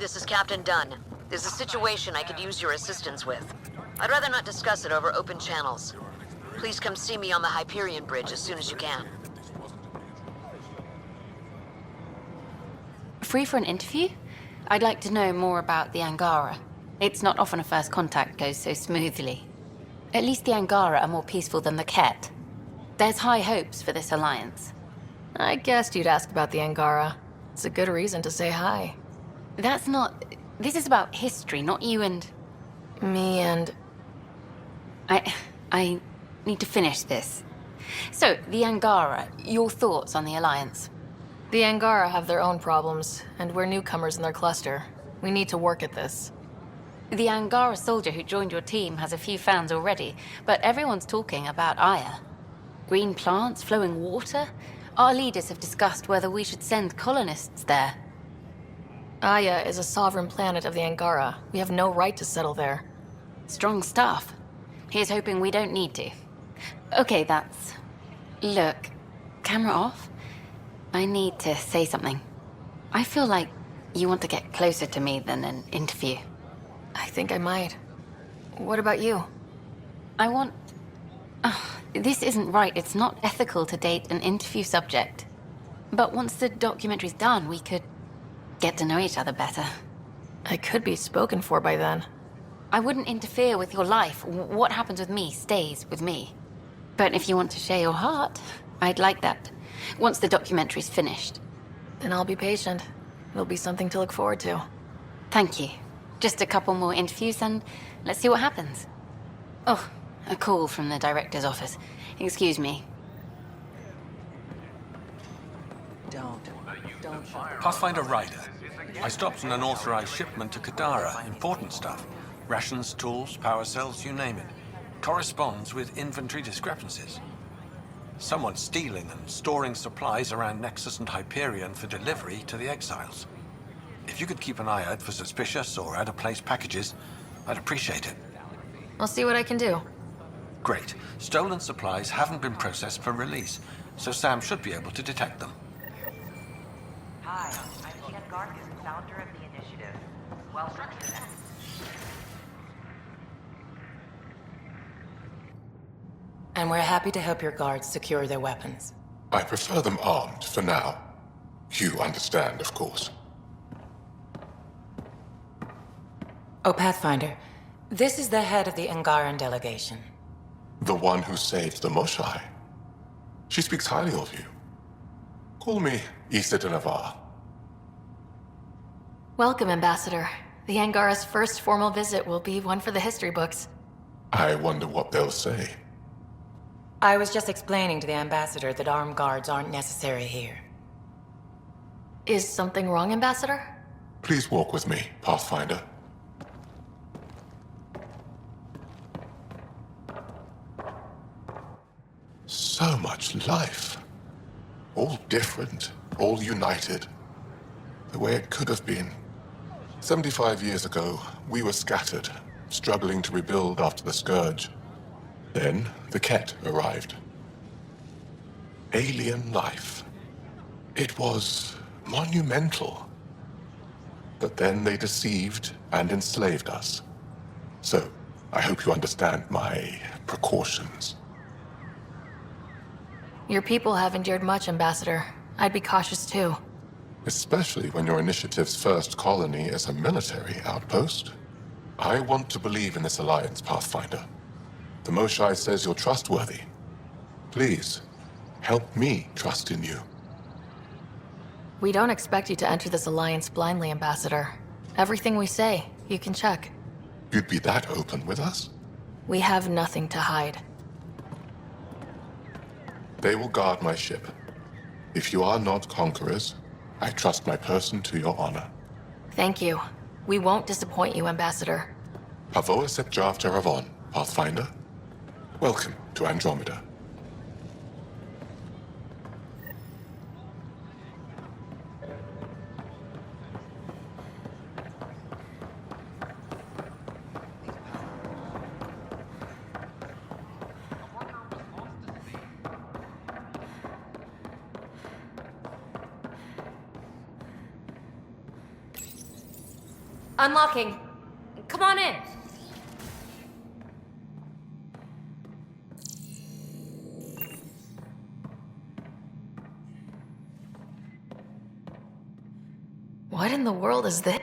this is Captain Dunn. There's a situation I could use your assistance with. I'd rather not discuss it over open channels. Please come see me on the Hyperion Bridge as soon as you can. Free for an interview? I'd like to know more about the Angara. It's not often a first contact goes so smoothly. At least the Angara are more peaceful than the Ket. There's high hopes for this alliance. I guessed you'd ask about the Angara. It's a good reason to say hi. That's not... This is about history, not you and... Me and... I need to finish this. So, the Angara, your thoughts on the alliance? The Angara have their own problems, and we're newcomers in their cluster. We need to work at this. The Angara soldier who joined your team has a few fans already, but everyone's talking about Aya. Green plants, flowing water? Our leaders have discussed whether we should send colonists there. Aya is a sovereign planet of the Angara. We have no right to settle there. Strong stuff. Here's hoping we don't need to. Okay, that's... Look, camera off. I need to say something. I feel like you want to get closer to me than an interview. I think I might. What about you? I want... this isn't right. It's not ethical to date an interview subject. But once the documentary's done, we could get to know each other better. I could be spoken for by then. I wouldn't interfere with your life. What happens with me stays with me. But if you want to share your heart, I'd like that. Once the documentary's finished. Then I'll be patient. It'll be something to look forward to. Thank you. Just a couple more interviews and let's see what happens. Oh, a call from the director's office. Excuse me. Don't. Pathfinder Rider. I stopped an unauthorized shipment to Kadara. Important stuff. Rations, tools, power cells, you name it. Corresponds with inventory discrepancies. Someone's stealing and storing supplies around Nexus and Hyperion for delivery to the exiles. If you could keep an eye out for suspicious or out-of-place packages, I'd appreciate it. I'll see what I can do. Great. Stolen supplies haven't been processed for release, so Sam should be able to detect them. Hi, I'm Ian Garkus, founder of the initiative. Welcome to the... And we're happy to help your guards secure their weapons. I prefer them armed for now. You understand, of course. Oh, Pathfinder, this is the head of the Angaran delegation. The one who saved the Moshai. She speaks highly of you. Call me Issa de Navarre. Welcome, Ambassador. The Angara's first formal visit will be one for the history books. I wonder what they'll say. I was just explaining to the Ambassador that armed guards aren't necessary here. Is something wrong, Ambassador? Please walk with me, Pathfinder. So much life. All different, all united. The way it could have been. 75 years ago, we were scattered, struggling to rebuild after the Scourge. Then, the Ket arrived. Alien life. It was monumental. But then they deceived and enslaved us. So, I hope you understand my precautions. Your people have endured much, Ambassador. I'd be cautious too. Especially when your initiative's first colony is a military outpost. I want to believe in this alliance, Pathfinder. The Moshai says you're trustworthy. Please, help me trust in you. We don't expect you to enter this alliance blindly, Ambassador. Everything we say, you can check. You'd be that open with us? We have nothing to hide. They will guard my ship. If you are not conquerors, I trust my person to your honor. Thank you. We won't disappoint you, Ambassador. Pavoa set Jav Teravon, Pathfinder. Welcome to Andromeda. Unlocking. Come on in. What in the world is this?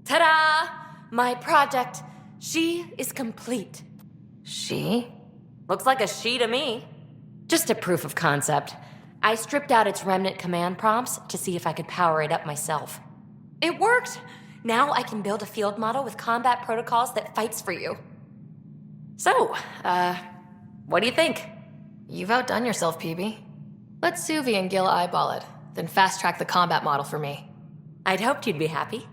Ta-da! My project. She is complete. She? Looks like a she to me. Just a proof of concept. I stripped out its remnant command prompts to see if I could power it up myself. It worked! Now I can build a field model with combat protocols that fights for you. So, what do you think? You've outdone yourself, PB. Let Suvi and Gil eyeball it, then fast-track the combat model for me. I'd hoped you'd be happy.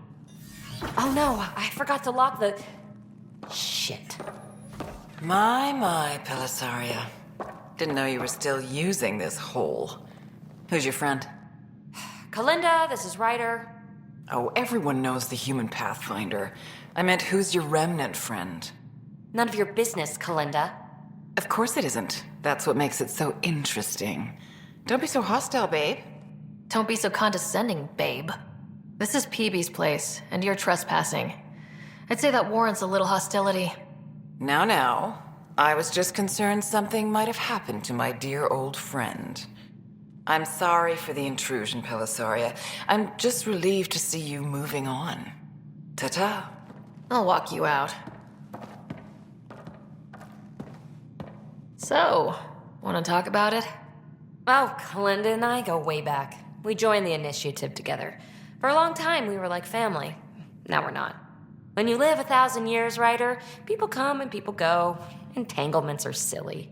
Oh no, I forgot to lock the... Shit. My, Pelisaria. Didn't know you were still using this hole. Who's your friend? Kalinda, this is Ryder. Oh, everyone knows the human Pathfinder. I meant, who's your remnant friend? None of your business, Kalinda. Of course it isn't. That's what makes it so interesting. Don't be so hostile, babe. Don't be so condescending, babe. This is PB's place, and you're trespassing. I'd say that warrants a little hostility. Now. I was just concerned something might have happened to my dear old friend. I'm sorry for the intrusion, Pelisaria. I'm just relieved to see you moving on. Ta-ta. I'll walk you out. So, want to talk about it? Oh, Kalinda and I go way back. We joined the initiative together. For a long time, we were like family. Now we're not. When you live 1,000 years, Ryder, people come and people go. Entanglements are silly.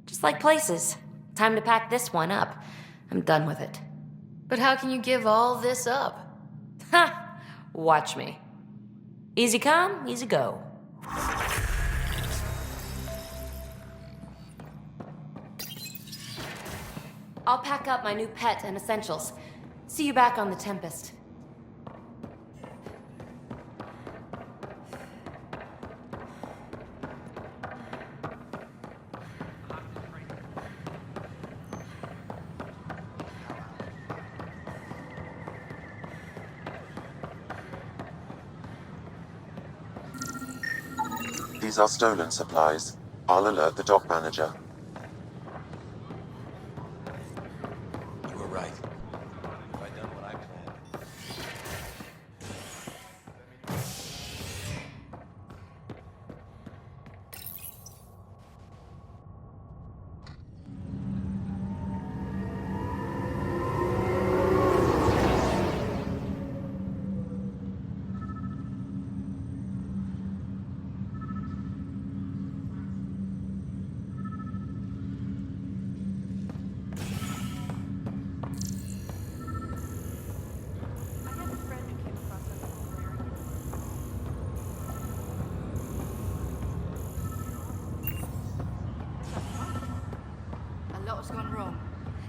Just like places. Time to pack this one up. I'm done with it. But how can you give all this up? Ha! Watch me. Easy come, easy go. I'll pack up my new pet and essentials. See you back on the Tempest. These are stolen supplies. I'll alert the dock manager. You were right. Have I done what I planned? A lot's gone wrong.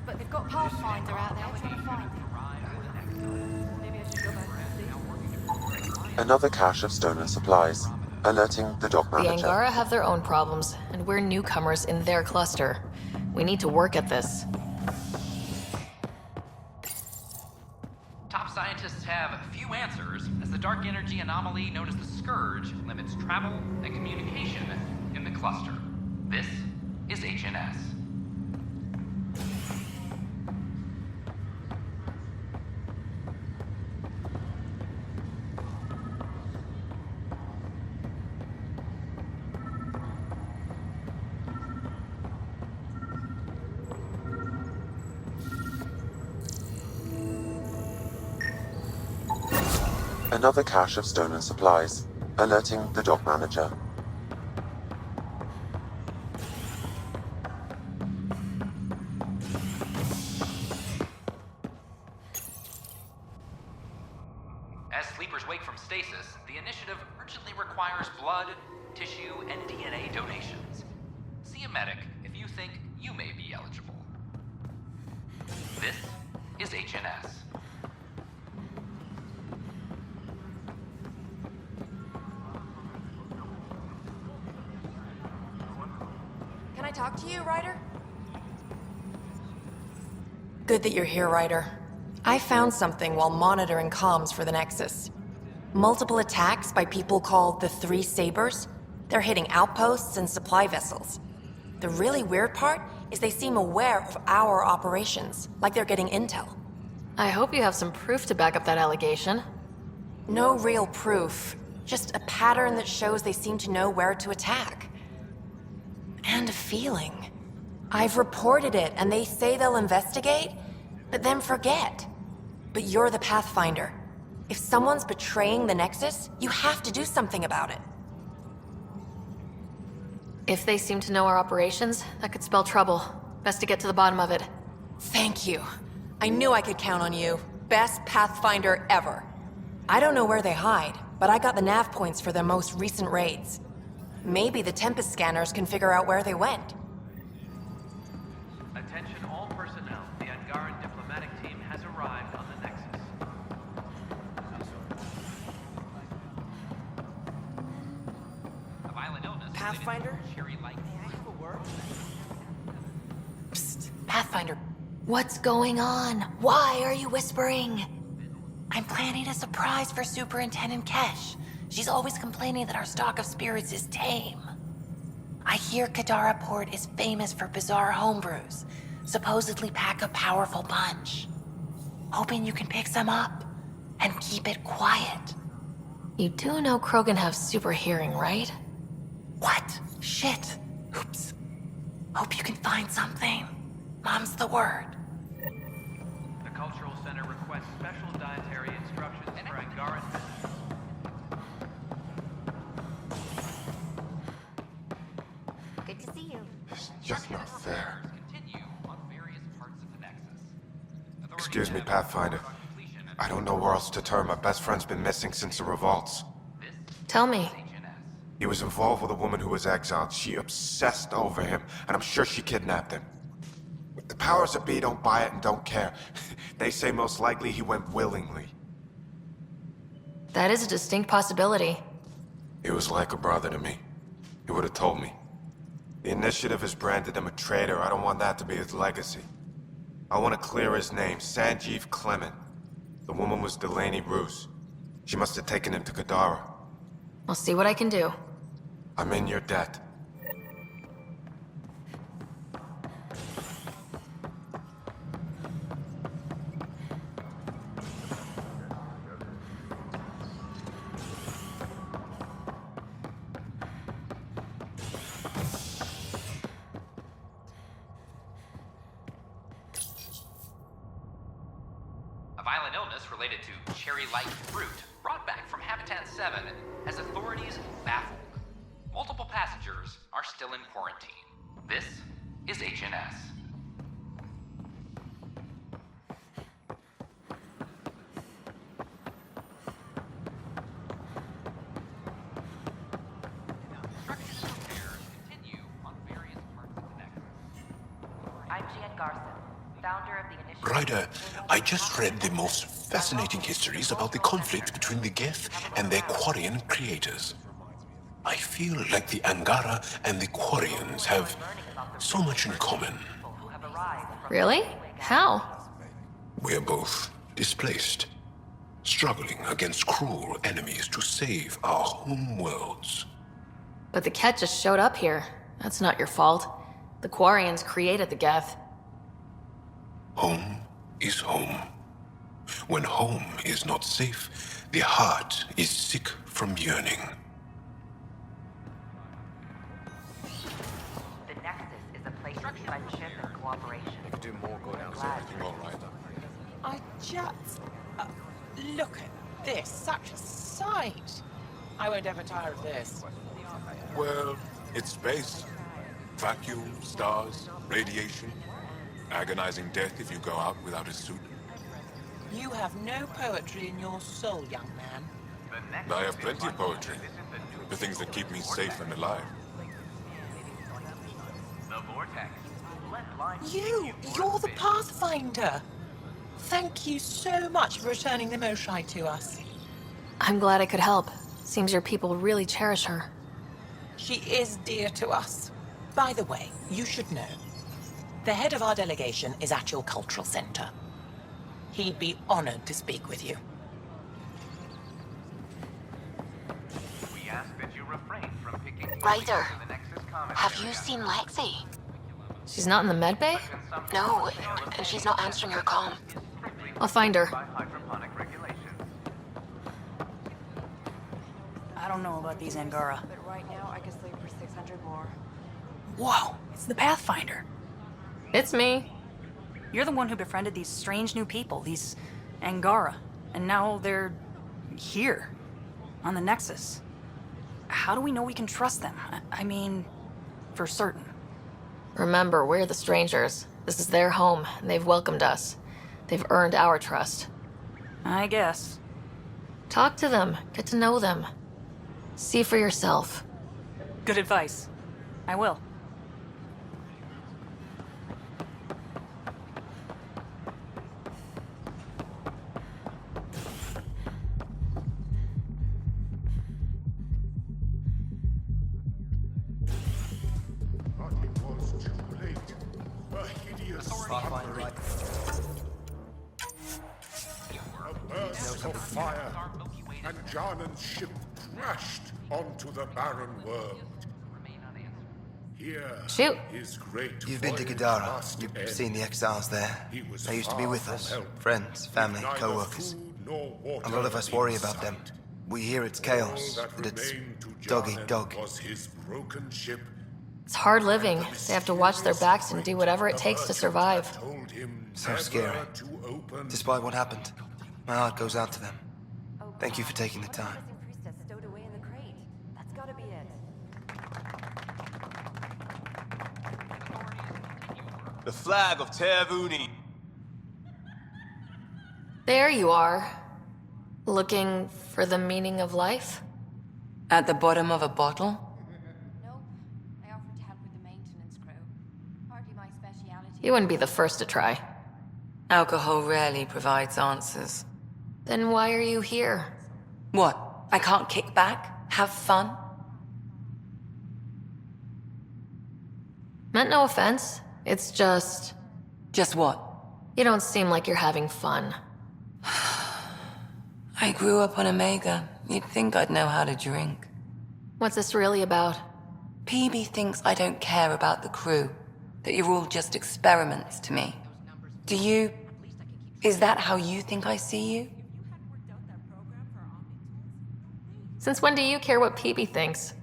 But they've got Pathfinder out there trying to find him. Maybe I should go back and see. Another cache of stolen supplies. Alerting the dock The manager. Angara have their own problems, and we're newcomers in their cluster. We need to work at this. Top scientists have few answers, as the dark energy anomaly known as the Scourge limits travel and communication in the cluster. This is HNS. Another cache of stolen supplies. Alerting the dock manager. As sleepers wake from stasis, the initiative urgently requires blood, tissue, and DNA donations. See a medic if you think you may be eligible. This is HNS. Can I talk to you, Ryder? Good that you're here, Ryder. I found something while monitoring comms for the Nexus. Multiple attacks by people called the Three Sabers. They're hitting outposts and supply vessels. The really weird part is they seem aware of our operations, like they're getting intel. I hope you have some proof to back up that allegation. No real proof, just a pattern that shows they seem to know where to attack. And a feeling. I've reported it, and they say they'll investigate, but then forget. But you're the Pathfinder. If someone's betraying the Nexus, you have to do something about it. If they seem to know our operations, that could spell trouble. Best to get to the bottom of it. Thank you. I knew I could count on you. Best Pathfinder ever. I don't know where they hide, but I got the nav points for their most recent raids. Maybe the Tempest scanners can figure out where they went. Attention all personnel. The Angaran diplomatic team has arrived on the Nexus. A violent illness. Pathfinder? Cherry light. Psst, Pathfinder. What's going on? Why are you whispering? I'm planning a surprise for Superintendent Kesh. She's always complaining that our stock of spirits is tame. I hear Kadara Port is famous for bizarre homebrews, supposedly pack a powerful punch. Hoping you can pick some up and keep it quiet. You do know Krogan have super hearing, right? What? Shit. Oops. Hope you can find something. Mom's the word. The Cultural Center requests special dietary instructions for Angaran. Good to see you. It's just not fair. Continue on various parts of the Nexus. Excuse me, Pathfinder. I don't know where else to turn. My best friend's been missing since the revolts. Tell me. He was involved with a woman who was exiled. She obsessed over him, and I'm sure she kidnapped him. The powers that be don't buy it and don't care. They say most likely he went willingly. That is a distinct possibility. He was like a brother to me. He would have told me. The Initiative has branded him a traitor. I don't want that to be his legacy. I want to clear his name, Sanjeev Clement. The woman was Delaney Roos. She must have taken him to Kadara. I'll see what I can do. I'm in your debt. A violent illness related to cherry-like fruit brought back from Habitat 7 has authorities baffled. Multiple passengers are still in quarantine. This is HNS. Instructions and repairs continue on various parts of the Nexus. I'm Jan Garson, founder of the initiative. Ryder, I just read the most fascinating histories about the conflict between the Geth and their Quarian creators. I feel like the Angara and the Quarians have so much in common. Really? How? We're both displaced, struggling against cruel enemies to save our home worlds. But the Ket just showed up here. That's not your fault. The Quarians created the Geth. Home is home. When home is not safe, the heart is sick from yearning. The Nexus is a place of friendship and cooperation. You could do more, go downstairs. All right. I just... look at this. Such a sight. I won't ever tire of this. Well, it's space. Vacuum, stars, radiation. Agonizing death if you go out without a suit. You have no poetry in your soul, young man. I have plenty of poetry. The things that keep me safe and alive. You're the Pathfinder. Thank you so much for returning the Moshai to us. I'm glad I could help. Seems your people really cherish her. She is dear to us. By the way, you should know. The head of our delegation is at your cultural center. He'd be honored to speak with you. Ryder, have you seen Lexi? She's not in the med bay? No, and she's not answering her comm. I'll find her. I don't know about these Angara. But right now, I can sleep for 600 more. Whoa, it's the Pathfinder. It's me. You're the one who befriended these strange new people, these Angara. And now they're here, on the Nexus. How do we know we can trust them? I mean, for certain. Remember, we're the strangers. This is their home, and they've welcomed us. They've earned our trust. I guess. Talk to them. Get to know them. See for yourself. Good advice. I will. And Jarnan's ship crashed onto the barren world. Here, Shoot. his great You've been to Kadara. You've seen the exiles there. They used to be with us. Friends, family, co-workers. A lot of us worry about them. We hear it's chaos, and it's dog eat dog. His broken ship. It's hard living. They have to watch their backs and do whatever it takes to survive. So scary. Despite what happened, my heart goes out to them. Thank you for taking the time. Stowed away in the crate. That's gotta be it. The flag of Tervuni. There you are. Looking for the meaning of life? At the bottom of a bottle? Nope. I offered to help with the maintenance crew. Hardly my speciality. You wouldn't be the first to try. Alcohol rarely provides answers. Then why are you here? What? I can't kick back? Have fun? Meant no offense. It's just... Just what? You don't seem like you're having fun. I grew up on Omega. You'd think I'd know how to drink. What's this really about? PB thinks I don't care about the crew. That you're all just experiments to me. Do you... Is that how you think I see you? Since when do you care what PB thinks?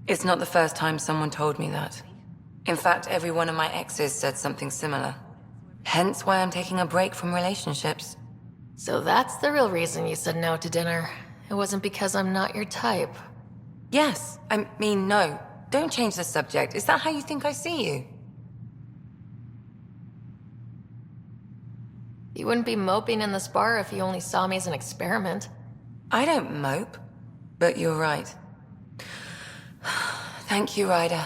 It's not the first time someone told me that. In fact, every one of my exes said something similar. Hence why I'm taking a break from relationships. So that's the real reason you said no to dinner. It wasn't because I'm not your type. Yes. I mean, no. Don't change the subject. Is that how you think I see you? You wouldn't be moping in this bar if you only saw me as an experiment. I don't mope. But you're right. Thank you, Ryder.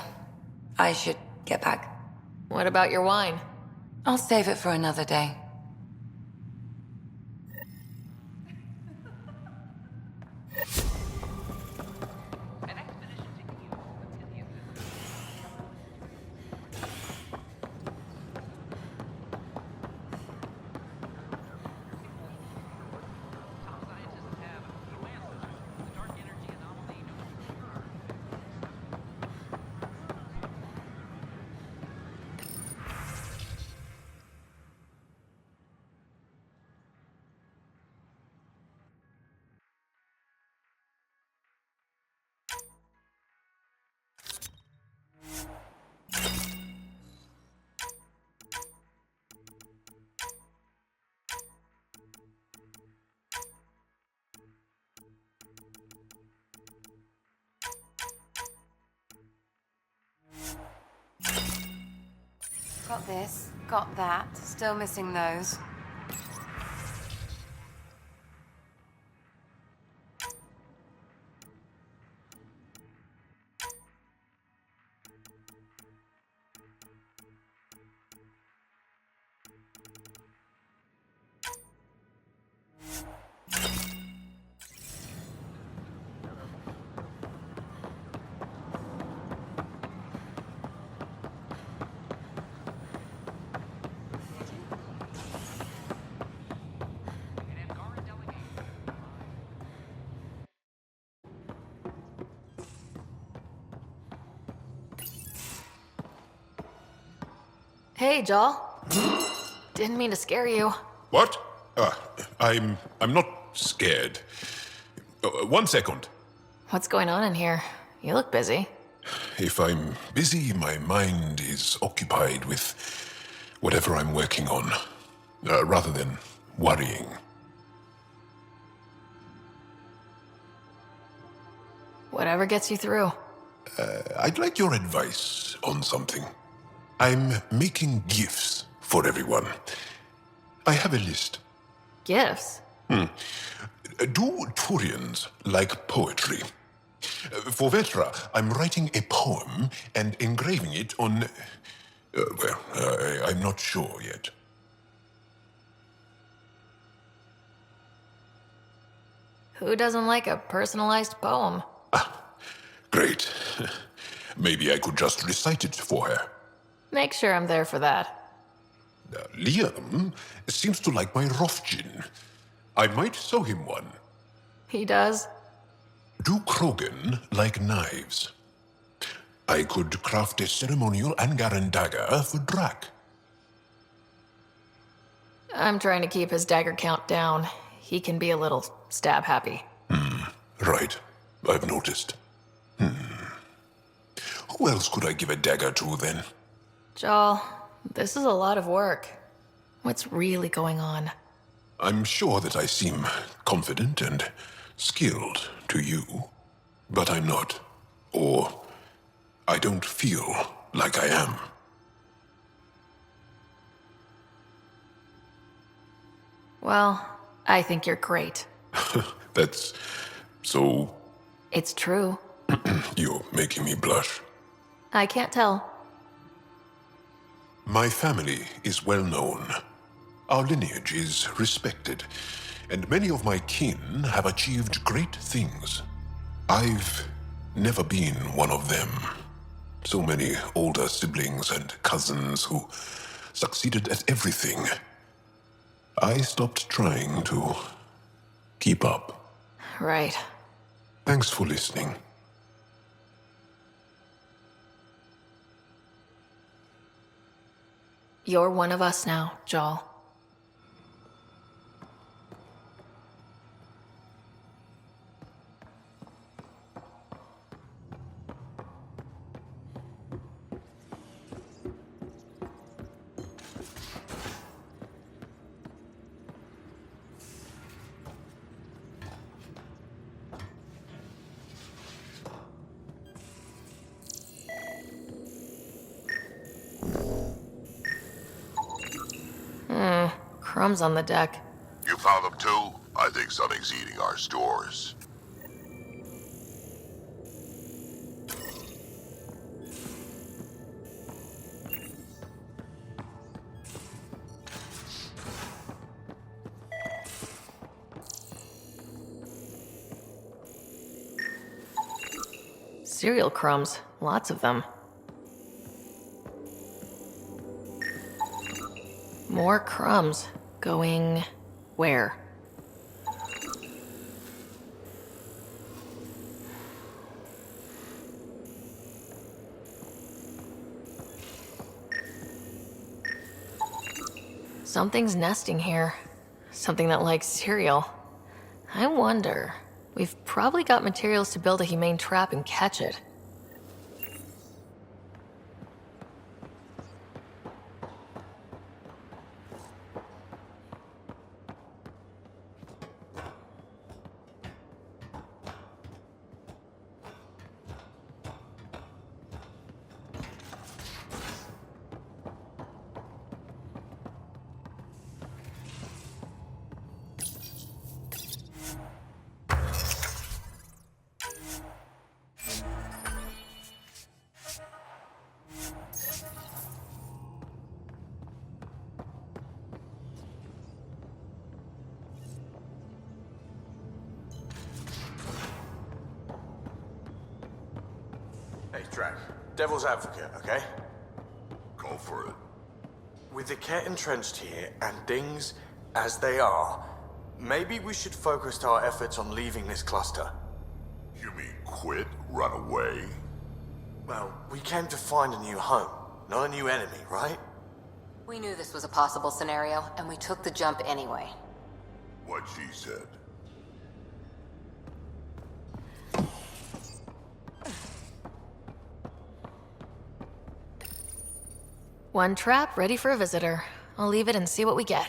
I should get back. What about your wine? I'll save it for another day. Got this, got that. Still missing those. Hey, Joel. Didn't mean to scare you. What? I'm not scared. 1 second. What's going on in here? You look busy. If I'm busy, my mind is occupied with whatever I'm working on, rather than worrying. Whatever gets you through. I'd like your advice on something. I'm making gifts for everyone. I have a list. Gifts? Do Turians like poetry? For Vetra, I'm writing a poem and engraving it on... I'm not sure yet. Who doesn't like a personalized poem? Great. Maybe I could just recite it for her. Make sure I'm there for that. Liam seems to like my Rofgin. I might sew him one. He does? Do Krogan like knives? I could craft a ceremonial Angaran dagger for Drac. I'm trying to keep his dagger count down. He can be a little stab happy. Right. I've noticed. Who else could I give a dagger to, then? Joel, this is a lot of work. What's really going on? I'm sure that I seem confident and skilled to you, but I'm not. Or I don't feel like I am. Well, I think you're great. That's so... It's true. You're making me blush. I can't tell. My family is well known. Our lineage is respected, and many of my kin have achieved great things. I've never been one of them. So many older siblings and cousins who succeeded at everything. I stopped trying to keep up. Right. Thanks for listening. You're one of us now, Joel. Crumbs on the deck. You found them too? I think something's eating our stores. Cereal crumbs. Lots of them. More crumbs. Going... where? Something's nesting here. Something that likes cereal. I wonder... We've probably got materials to build a humane trap and catch it. Hey, Drac. Devil's advocate, okay? Go for it. With the Ket entrenched here, and things as they are, maybe we should focus our efforts on leaving this cluster. You mean quit? Run away? Well, we came to find a new home, not a new enemy, right? We knew this was a possible scenario, and we took the jump anyway. What she said. One trap ready for a visitor. I'll leave it and see what we get.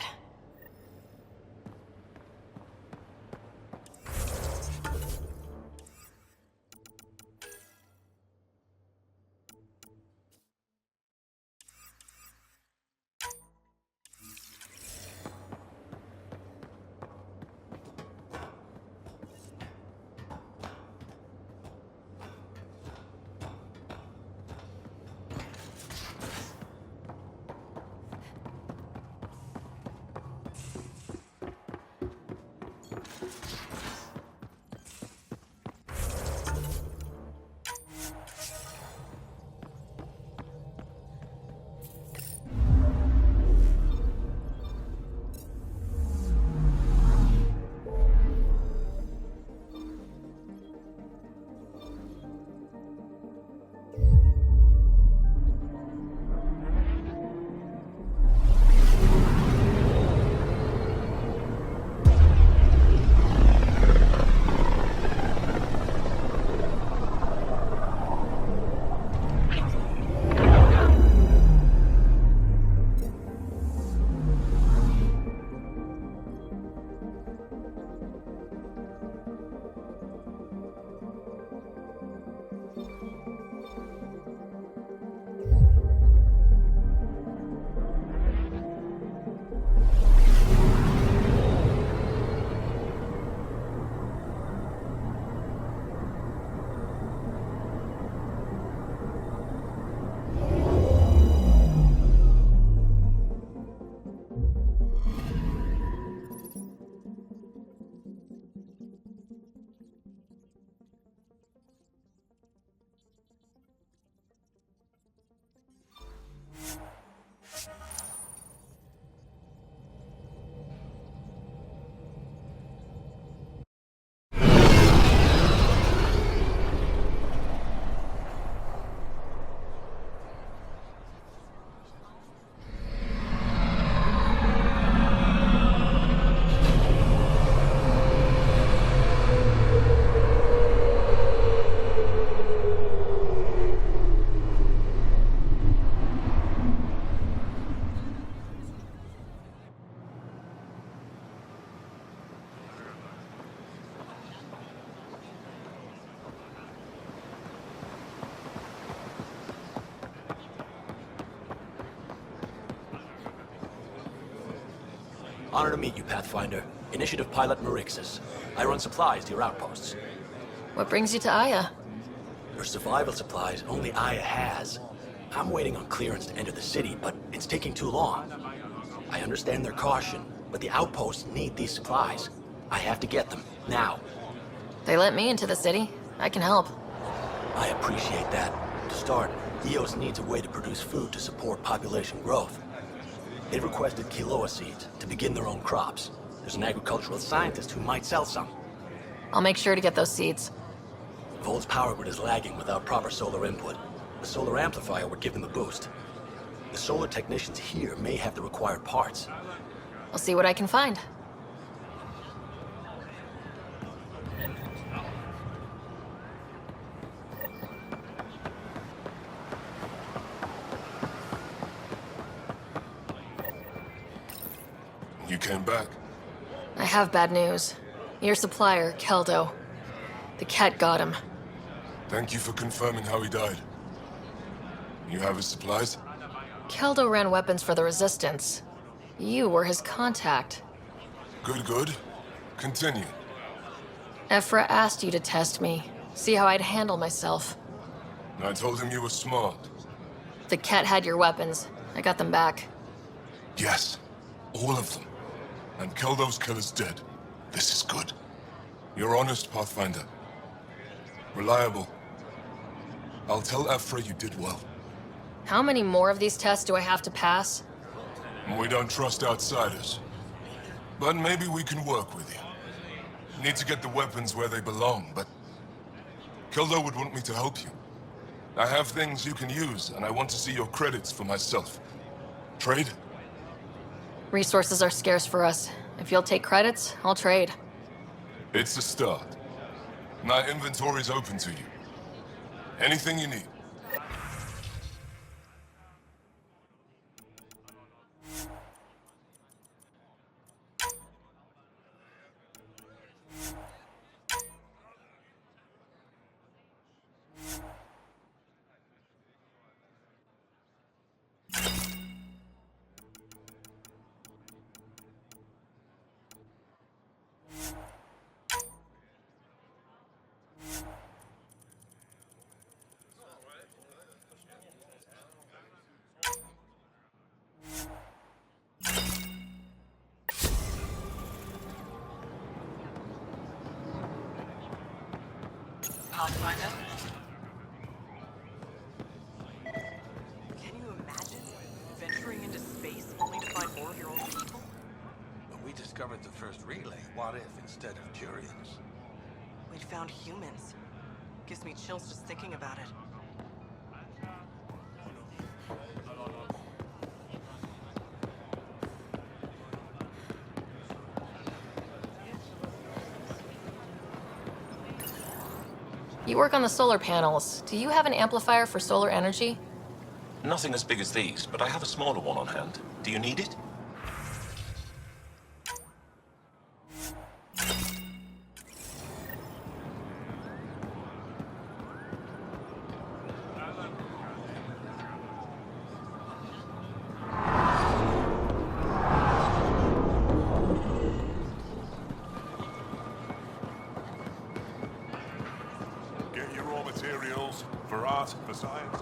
Honor to meet you, Pathfinder. Initiative Pilot Marixus. I run supplies to your outposts. What brings you to Aya? For survival supplies, only Aya has. I'm waiting on clearance to enter the city, but it's taking too long. I understand their caution, but the outposts need these supplies. I have to get them, now. They let me into the city. I can help. I appreciate that. To start, Eos needs a way to produce food to support population growth. They requested quinoa seeds to begin their own crops. There's an agricultural scientist who might sell some. I'll make sure to get those seeds. Vol's power grid is lagging without proper solar input. The solar amplifier would give them the boost. The solar technicians here may have the required parts. I'll see what I can find. You came back. I have bad news. Your supplier, Keldo. The cat got him. Thank you for confirming how he died. You have his supplies? Keldo ran weapons for the Resistance. You were his contact. Good, good. Continue. Ephra asked you to test me, see how I'd handle myself. I told him you were smart. The cat had your weapons. I got them back. Yes, all of them. And Keldo's killer's dead. This is good. You're honest, Pathfinder. Reliable. I'll tell Ephra you did well. How many more of these tests do I have to pass? We don't trust outsiders. But maybe we can work with you. Need to get the weapons where they belong, but... Keldo would want me to help you. I have things you can use, and I want to see your credits for myself. Trade? Resources are scarce for us. If you'll take credits, I'll trade. It's a start. My inventory's open to you. Anything you need. Pathfinder? Can you imagine venturing into space only to find more of your own people? When we discovered the first relay, what if instead of Turians? We'd found humans. Gives me chills just thinking about it. You work on the solar panels. Do you have an amplifier for solar energy? Nothing as big as these, but I have a smaller one on hand. Do you need it? Get your raw materials for art, for science.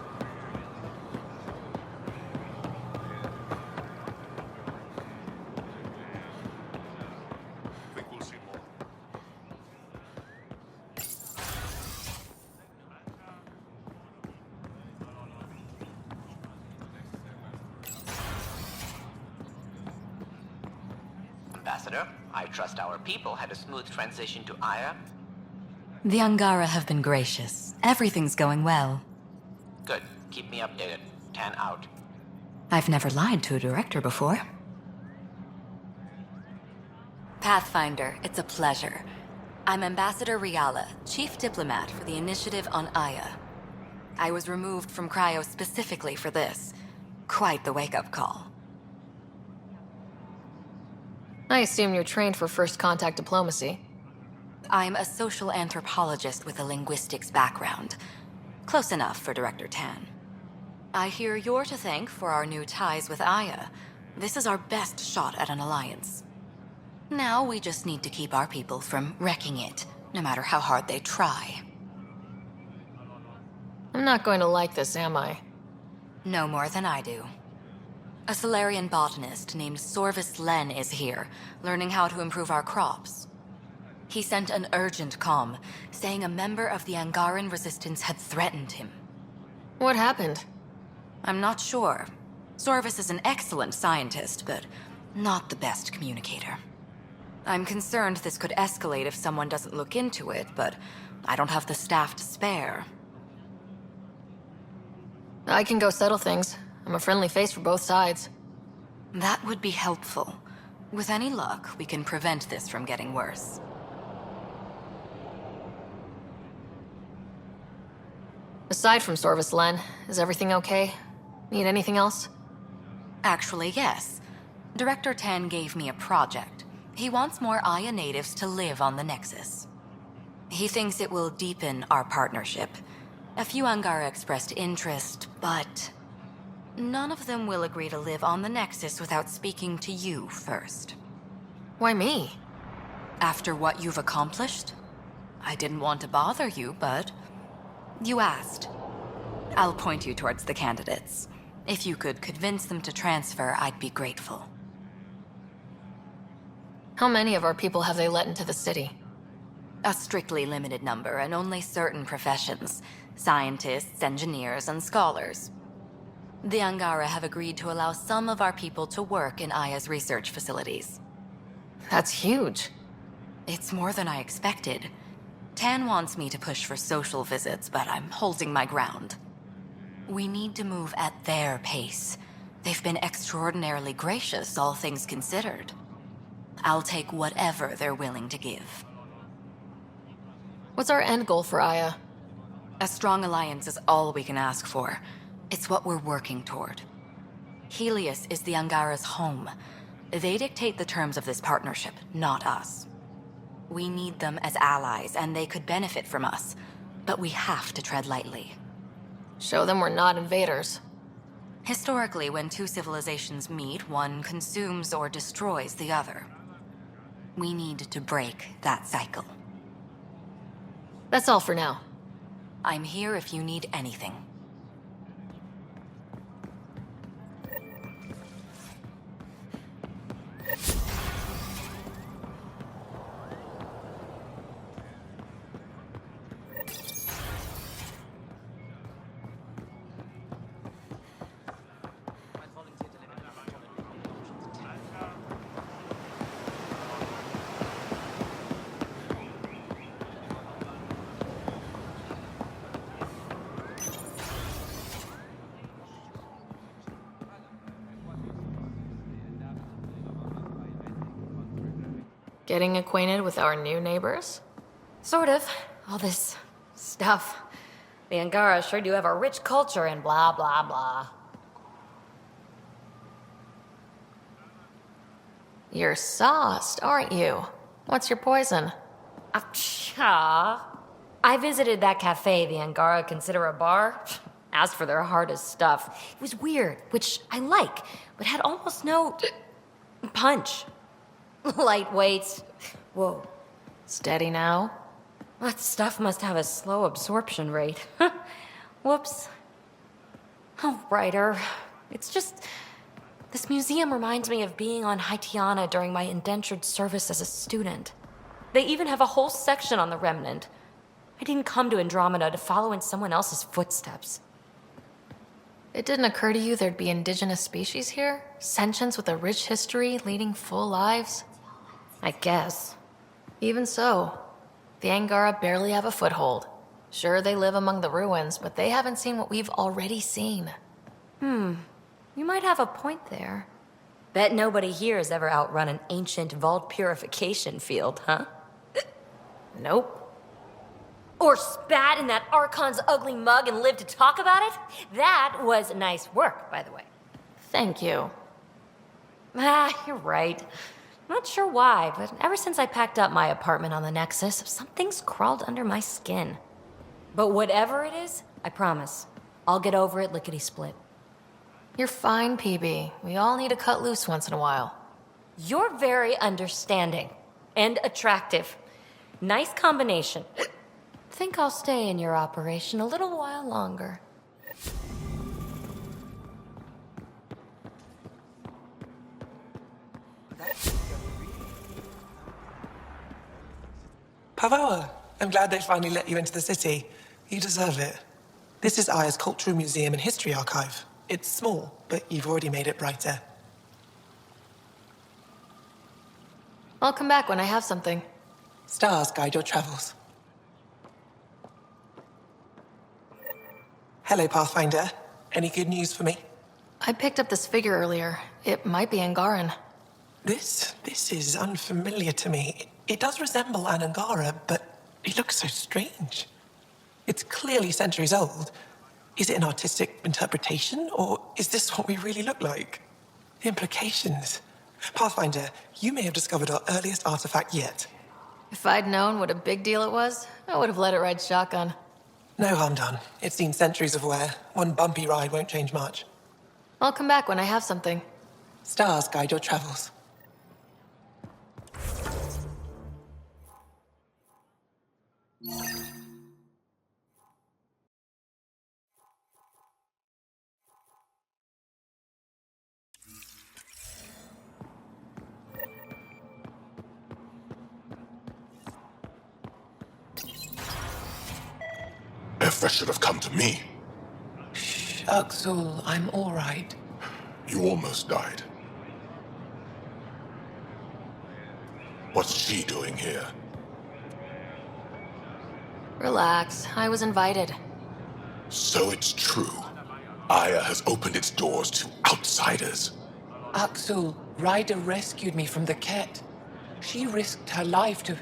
Think we'll see more. Ambassador, I trust our people had a smooth transition to Aya. The Angara have been gracious. Everything's going well. Good. Keep me updated. 10 out. I've never lied to a director before. Pathfinder, it's a pleasure. I'm Ambassador Riala, Chief Diplomat for the Initiative on Aya. I was removed from Cryo specifically for this. Quite the wake-up call. I assume you're trained for first contact diplomacy. I'm a social anthropologist with a linguistics background. Close enough for Director Tan. I hear you're to thank for our new ties with Aya. This is our best shot at an alliance. Now we just need to keep our people from wrecking it, no matter how hard they try. I'm not going to like this, am I? No more than I do. A Solarian botanist named Sorvis Len is here, learning how to improve our crops. He sent an urgent comm, saying a member of the Angaran resistance had threatened him. What happened? I'm not sure. Sorvis is an excellent scientist, but not the best communicator. I'm concerned this could escalate if someone doesn't look into it, but I don't have the staff to spare. I can go settle things. I'm a friendly face for both sides. That would be helpful. With any luck, we can prevent this from getting worse. Aside from Sorvis Len, is everything okay? Need anything else? Actually, yes. Director Tan gave me a project. He wants more Aya natives to live on the Nexus. He thinks it will deepen our partnership. A few Angara expressed interest, but none of them will agree to live on the Nexus without speaking to you first. Why me? After what you've accomplished? I didn't want to bother you, but you asked. I'll point you towards the candidates. If you could convince them to transfer, I'd be grateful. How many of our people have they let into the city? A strictly limited number, and only certain professions. Scientists, engineers, and scholars. The Angara have agreed to allow some of our people to work in Aya's research facilities. That's huge. It's more than I expected. Tan wants me to push for social visits, but I'm holding my ground. We need to move at their pace. They've been extraordinarily gracious, all things considered. I'll take whatever they're willing to give. What's our end goal for Aya? A strong alliance is all we can ask for. It's what we're working toward. Helios is the Angara's home. They dictate the terms of this partnership, not us. We need them as allies, and they could benefit from us. But we have to tread lightly. Show them we're not invaders. Historically, when two civilizations meet, one consumes or destroys the other. We need to break that cycle. That's all for now. I'm here if you need anything. Getting acquainted with our new neighbors? Sort of. All this stuff. The Angara sure do have a rich culture and blah, blah, blah. You're sauced, aren't you? What's your poison? I visited that cafe the Angara consider a bar. Asked for their hardest stuff. It was weird, which I like, but had almost no punch. Lightweight. Whoa. Steady now? That stuff must have a slow absorption rate. Whoops. Oh, writer. It's just... This museum reminds me of being on Haitiana during my indentured service as a student. They even have a whole section on the Remnant. I didn't come to Andromeda to follow in someone else's footsteps. It didn't occur to you there'd be indigenous species here? Sentients with a rich history, leading full lives? I guess. Even so, the Angara barely have a foothold. Sure, they live among the ruins, but they haven't seen what we've already seen. You might have a point there. Bet nobody here has ever outrun an ancient vault purification field, huh? Nope. Or spat in that Archon's ugly mug and lived to talk about it? That was nice work, by the way. Thank you. You're right. Not sure why, but ever since I packed up my apartment on the Nexus, something's crawled under my skin. But whatever it is, I promise, I'll get over it lickety-split. You're fine, PB. We all need to cut loose once in a while. You're very understanding and attractive. Nice combination. Think I'll stay in your operation a little while longer. Pavoa, I'm glad they finally let you into the city. You deserve it. This is Aya's Cultural Museum and History Archive. It's small, but you've already made it brighter. I'll come back when I have something. Stars guide your travels. Hello, Pathfinder. Any good news for me? I picked up this figure earlier. It might be Angaran. This is unfamiliar to me. It does resemble an Angara, but it looks so strange. It's clearly centuries old. Is it an artistic interpretation, or is this what we really look like? The implications. Pathfinder, you may have discovered our earliest artifact yet. If I'd known what a big deal it was, I would have let it ride shotgun. No harm done. It's seen centuries of wear. One bumpy ride won't change much. I'll come back when I have something. Stars guide your travels. If should have come to me. Uxul, I'm all right. You almost died. What's she doing here? Relax. I was invited. So it's true. Aya has opened its doors to outsiders. Axel, Ryder rescued me from the Ket. She risked her life to...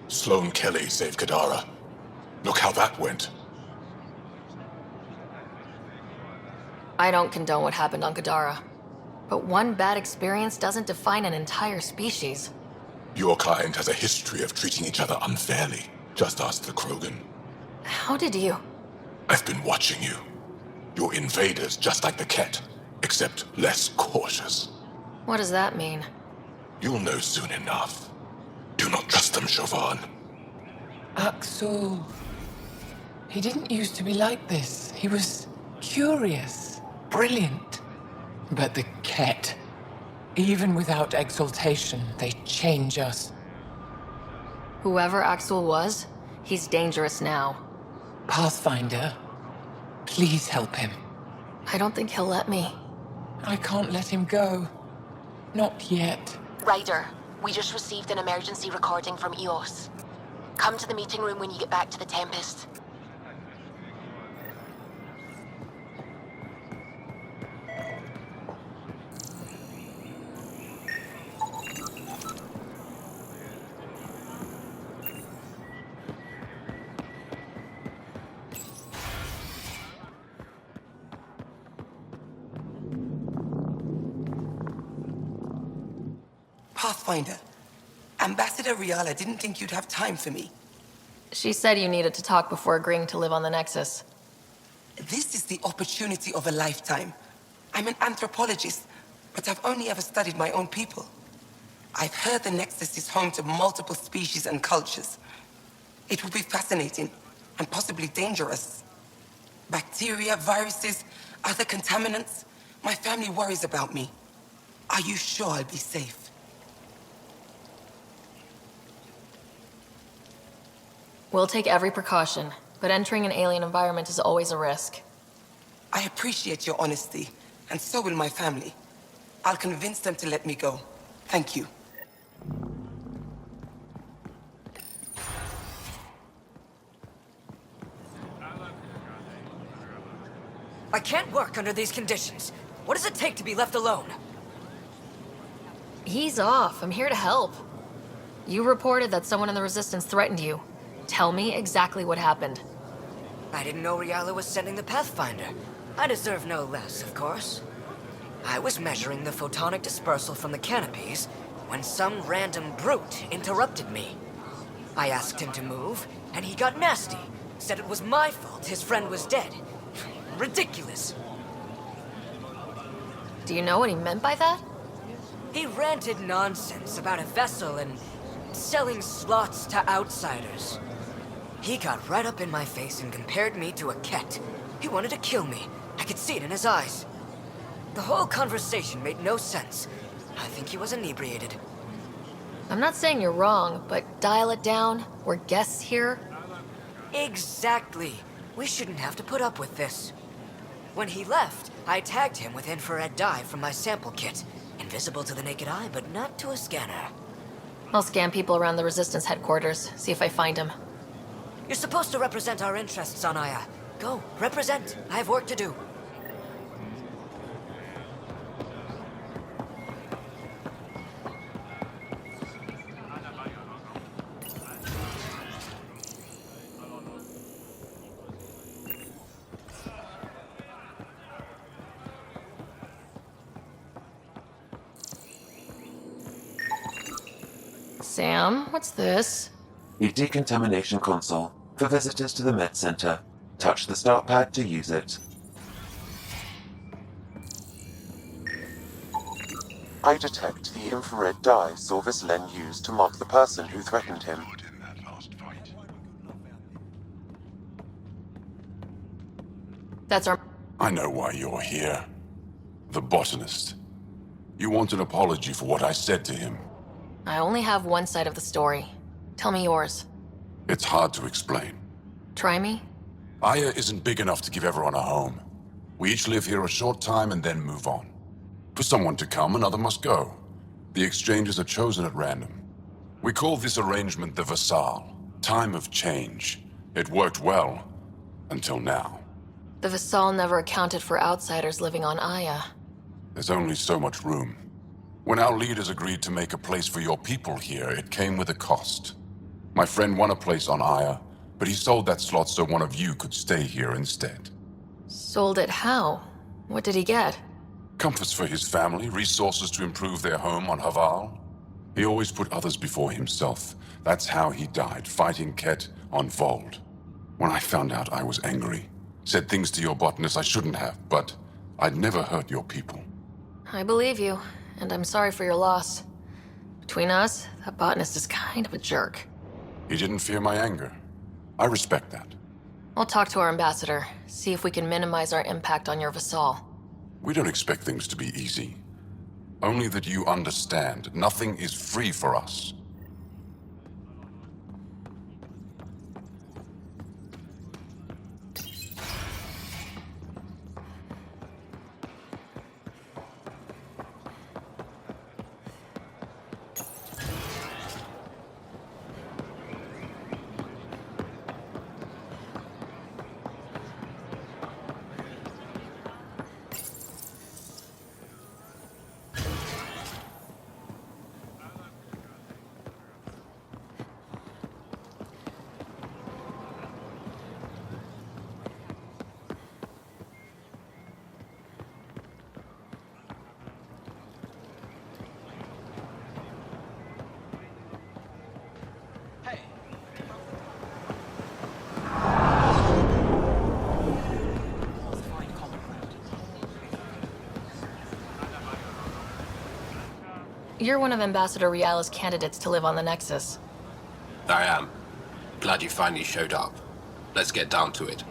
Sloane Kelly saved Kadara. Look how that went. I don't condone what happened on Gadara. But one bad experience doesn't define an entire species. Your kind has a history of treating each other unfairly. Just ask the Krogan. How did you? I've been watching you. You're invaders just like the Ket, except less cautious. What does that mean? You'll know soon enough. Do not trust them, Chauvin. Axel... He didn't used to be like this. He was curious, brilliant. But the Ket, even without exaltation, they change us. Whoever Axel was, he's dangerous now. Pathfinder, please help him. I don't think he'll let me. I can't let him go. Not yet. Ryder, we just received an emergency recording from EOS. Come to the meeting room when you get back to the Tempest. Pathfinder, Ambassador Riala didn't think you'd have time for me. She said you needed to talk before agreeing to live on the Nexus. This is the opportunity of a lifetime. I'm an anthropologist, but I've only ever studied my own people. I've heard the Nexus is home to multiple species and cultures. It will be fascinating and possibly dangerous. Bacteria, viruses, other contaminants. My family worries about me. Are you sure I'll be safe? We'll take every precaution, but entering an alien environment is always a risk. I appreciate your honesty, and so will my family. I'll convince them to let me go. Thank you. I can't work under these conditions. What does it take to be left alone? Ease off. I'm here to help. You reported that someone in the Resistance threatened you. Tell me exactly what happened. I didn't know Riala was sending the Pathfinder. I deserve no less, of course. I was measuring the photonic dispersal from the canopies when some random brute interrupted me. I asked him to move, and he got nasty. Said it was my fault his friend was dead. Ridiculous. Do you know what he meant by that? He ranted nonsense about a vessel and selling slots to outsiders. He got right up in my face and compared me to a Ket. He wanted to kill me. I could see it in his eyes. The whole conversation made no sense. I think he was inebriated. I'm not saying you're wrong, but dial it down. We're guests here. Exactly. We shouldn't have to put up with this. When he left, I tagged him with infrared dye from my sample kit. Invisible to the naked eye, but not to a scanner. I'll scan people around the Resistance headquarters, see if I find him. You're supposed to represent our interests on Aya. Go, represent. I have work to do. Sam, what's this? A decontamination console for visitors to the Med Center. Touch the start pad to use it. I detect the infrared dye Sorvis Len used to mark the person who threatened him. That's our... I know why you're here. The botanist. You want an apology for what I said to him. I only have one side of the story. Tell me yours. It's hard to explain. Try me? Aya isn't big enough to give everyone a home. We each live here a short time and then move on. For someone to come, another must go. The exchanges are chosen at random. We call this arrangement the Vassal. Time of change. It worked well. Until now. The Vassal never accounted for outsiders living on Aya. There's only so much room. When our leaders agreed to make a place for your people here, it came with a cost. My friend won a place on Aya, but he sold that slot so one of you could stay here instead. Sold it how? What did he get? Comforts for his family, resources to improve their home on Haval. He always put others before himself. That's how he died, fighting Ket on Vold. When I found out, I was angry. Said things to your botanist I shouldn't have, but I'd never hurt your people. I believe you, and I'm sorry for your loss. Between us, that botanist is kind of a jerk. He didn't fear my anger. I respect that. I'll talk to our ambassador, see if we can minimize our impact on your Vassal. We don't expect things to be easy. Only that you understand, nothing is free for us. You're one of Ambassador Riala's candidates to live on the Nexus. I am. Glad you finally showed up. Let's get down to it.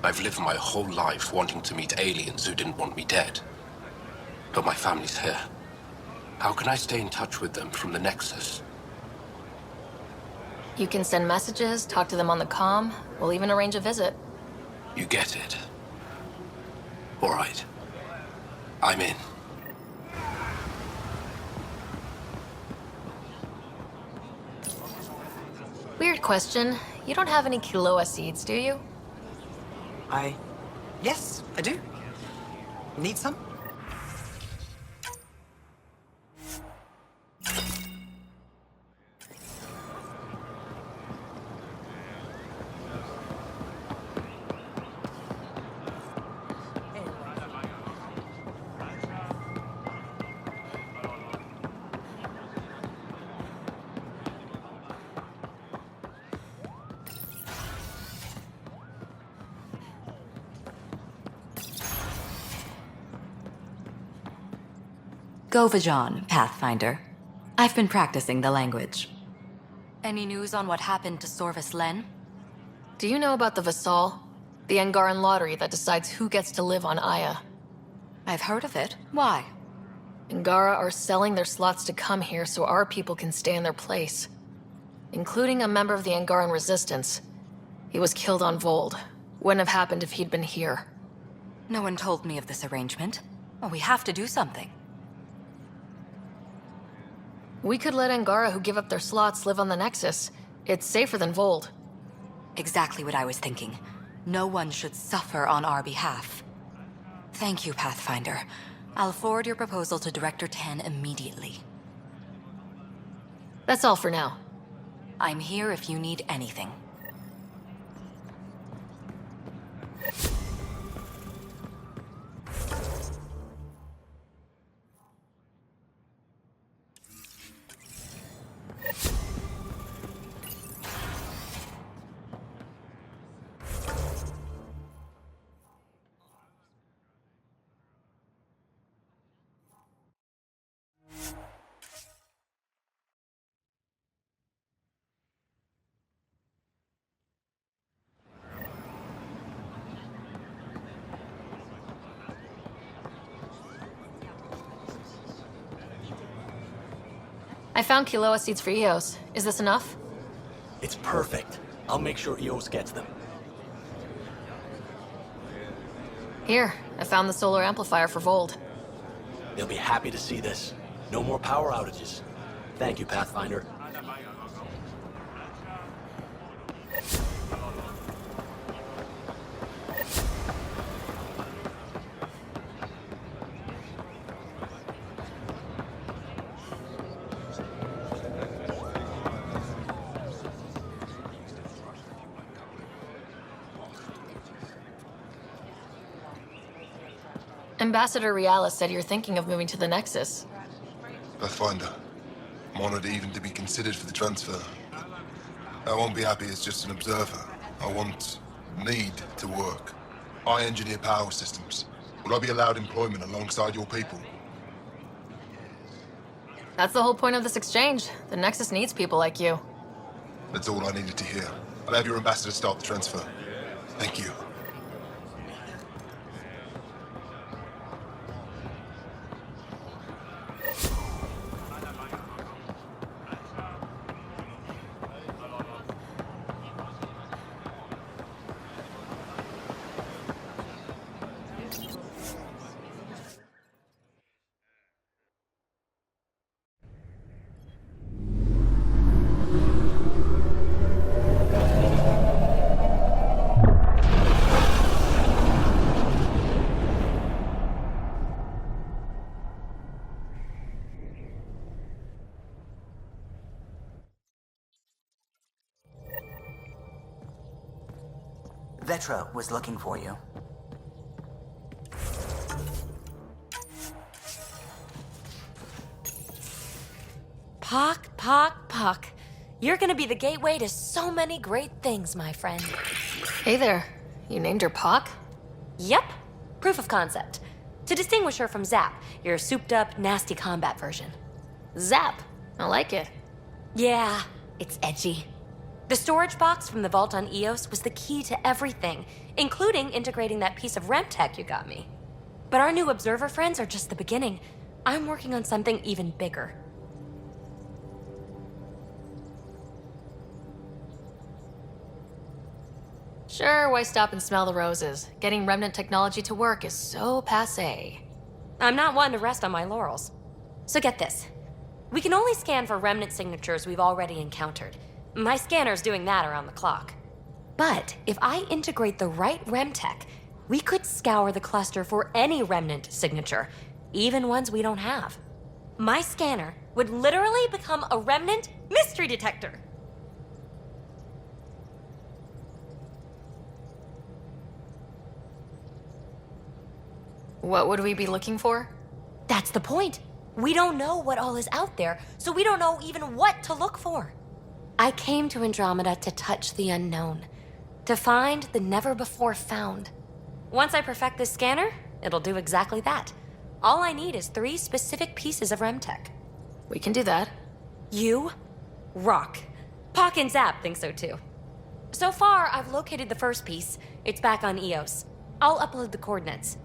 I've lived my whole life wanting to meet aliens who didn't want me dead. But my family's here. How can I stay in touch with them from the Nexus? You can send messages, talk to them on the comm. We'll even arrange a visit. You get it. All right. I'm in. Weird question. You don't have any Kiloa seeds, do you? Yes, I do. Need some? Govajon, Pathfinder. I've been practicing the language. Any news on what happened to Sorvis Len? Do you know about the Vassal? The Angaran lottery that decides who gets to live on Aya. I've heard of it. Why? Angara are selling their slots to come here so our people can stay in their place. Including a member of the Angaran resistance. He was killed on Vold. Wouldn't have happened if he'd been here. No one told me of this arrangement. Well, we have to do something. We could let Angara who give up their slots live on the Nexus. It's safer than Vold. Exactly what I was thinking. No one should suffer on our behalf. Thank you, Pathfinder. I'll forward your proposal to Director Tan immediately. That's all for now. I'm here if you need anything. I found Kiloa seeds for Eos. Is this enough? It's perfect. I'll make sure Eos gets them. Here, I found the solar amplifier for Vold. They'll be happy to see this. No more power outages. Thank you, Pathfinder. Ambassador Realis said you're thinking of moving to the Nexus. Pathfinder. I'm honored even to be considered for the transfer. I won't be happy as just an observer. Need to work. I engineer power systems. Will I be allowed employment alongside your people? That's the whole point of this exchange. The Nexus needs people like you. That's all I needed to hear. I'll have your ambassador start the transfer. Thank you. Vetra was looking for you. Pock. You're gonna be the gateway to so many great things, my friend. Hey there. You named her Pock? Yep. Proof of concept. To distinguish her from Zap, your souped-up, nasty combat version. Zap. I like it. Yeah, it's edgy. The storage box from the vault on Eos was the key to everything, including integrating that piece of REM tech you got me. But our new observer friends are just the beginning. I'm working on something even bigger. Sure, why stop and smell the roses? Getting remnant technology to work is so passé. I'm not one to rest on my laurels. So get this. We can only scan for remnant signatures we've already encountered. My scanner's doing that around the clock. But if I integrate the right REM tech, we could scour the cluster for any remnant signature, even ones we don't have. My scanner would literally become a remnant mystery detector. What would we be looking for? That's the point. We don't know what all is out there, so we don't know even what to look for. I came to Andromeda to touch the unknown, to find the never-before-found. Once I perfect this scanner, it'll do exactly that. All I need is 3 specific pieces of REM-tech. We can do that. You rock. Pock and Zap think so too. So far, I've located the first piece. It's back on Eos. I'll upload the coordinates.